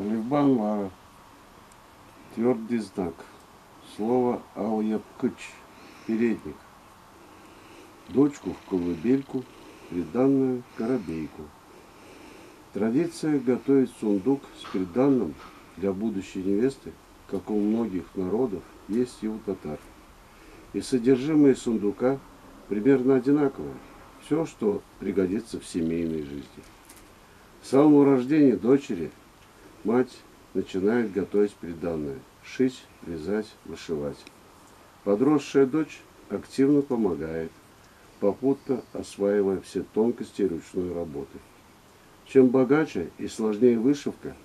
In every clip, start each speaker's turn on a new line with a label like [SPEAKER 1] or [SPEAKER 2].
[SPEAKER 1] Оливбан Мара. Твердый знак. Слово Алъяпкыч. Передник. Дочку в колыбельку, приданную коробейку. Традиция готовить сундук с приданным для будущей невесты, как у многих народов, есть и у татар. И содержимое сундука примерно одинаковое. Все, что пригодится в семейной жизни. С самого рождения дочери мать начинает готовить приданое, шить, вязать, вышивать. Подросшая дочь активно помогает, попутно осваивая все тонкости ручной работы. Чем богаче и сложнее вышивка,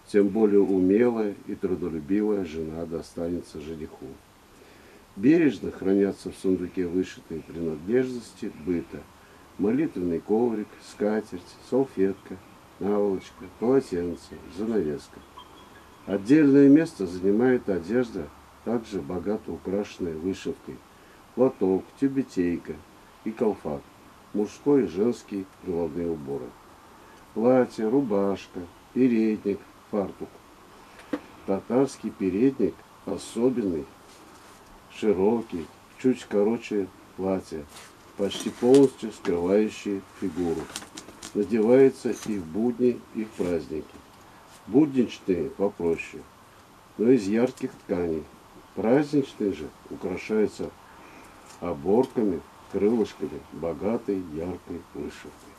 [SPEAKER 1] тем более умелая и трудолюбивая жена достанется жениху. Бережно хранятся в сундуке вышитые принадлежности быта: молитвенный коврик, скатерть, салфетка, наволочка, полотенце, занавеска. Отдельное место занимает одежда, также богато украшенная вышивкой: платок, тюбетейка и колфак, мужской и женский головные уборы, платье, рубашка, передник, фартук. Татарский передник особенный, широкий, чуть короче платья, почти полностью скрывающий фигуру. Надевается и в будни, и в праздники. Будничные попроще, но из ярких тканей. Праздничные же украшаются оборками, крылышками богатой яркой вышивкой.